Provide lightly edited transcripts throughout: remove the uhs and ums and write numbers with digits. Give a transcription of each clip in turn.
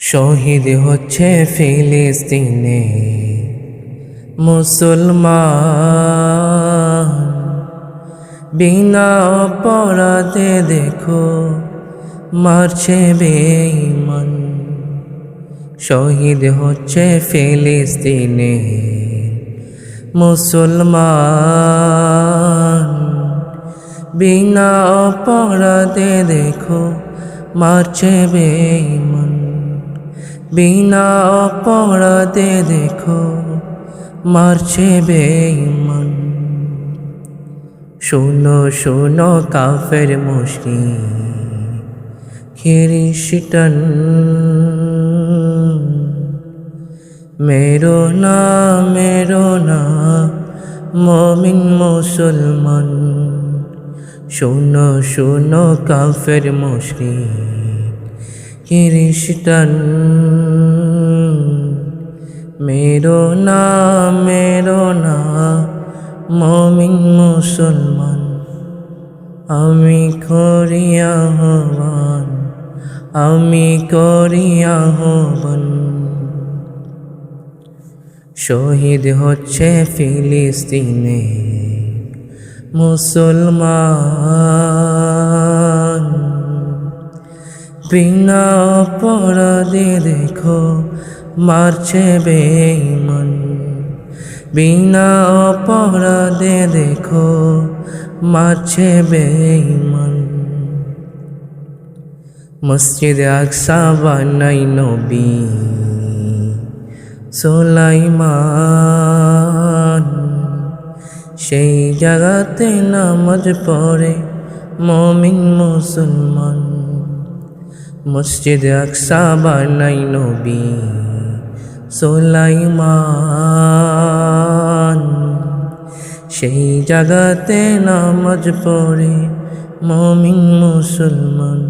শহীদ হচ্ছে ফিলিস্তিনে মুসলমান, বিনা অপরাধে দেখো মারছে বেঈমান। শহীদ হচ্ছে ফিলিস্তিনে মুসলমান, বিনা অপরাধে দেখো মারছে বেঈমান। বিনা অপরাধে দেখো মারছে বেঈমান। শোনো শোনো কাফের মুশরিক খ্রিস্টান, মেরো না মুমিন মুসলমান। শোনো শোনো কাফের মুশরিক খ্রিস্টান, মেরো না মুমিন মুসলমান। আমি করি আহ্বান, আমি করি আহ্বান। শহীদ হচ্ছে ফিলিস্তিনে মুসলমান, বিনা অপরাধে দেখো মারছে বেঈমান। বিনা অপরাধে দেখো মারছে বেঈমান। মসজিদ আকসা বানাই নবী সুলাইমান, সেই জায়গাতে নামাজ পড়ে মুমিন মুসলমান। মসজিদ আকসা বানাই নবী সুলাইমান, সেই জায়গাতে নামাজ পড়ে মুমিন মুসলমান।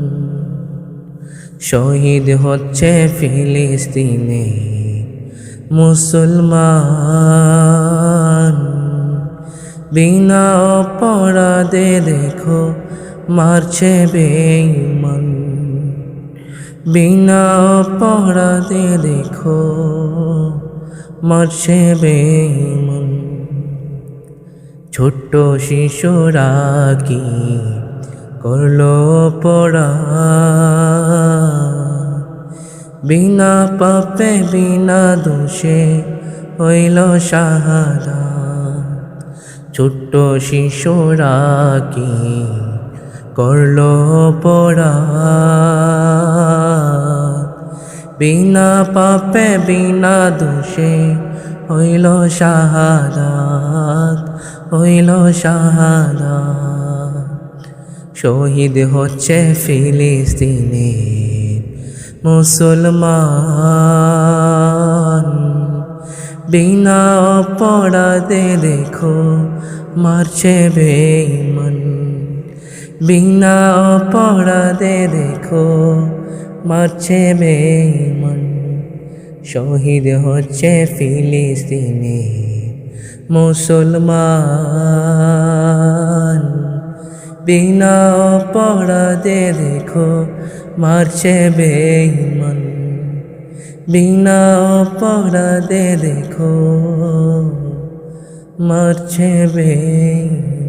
শহীদ হচ্ছে ফিলিস্তিনে মুসলমান, বিনা অপরাধে দেখো মারছে বেঈমান। বিনা অপরাধে দেখো মারছে বেঈমান। ছোট্ট শিশুরা কি করলো অপরাধ, বিনা পাপে বিনা দোষে হইল শাহাদাত। ছোট্ট শিশুরা কি করলো অপরাধ, বিনা পাপে বিনা দোষে হইল শাহাদাত, হইল শাহাদাত। শহীদ হচ্ছে ফিলিস্তিনে মুসলমান, বিনা অপরাধে দেখো মারছে বেঈমান। বিনা অপরাধে দেখো মারছে বেঈমান। শহীদ হচ্ছে ফিলিস্তিনে মুসলমান, বিনা অপরাধে দেখো মারছে বেঈমান। বিনা অপরাধে দেখো মারছে বেঈমান।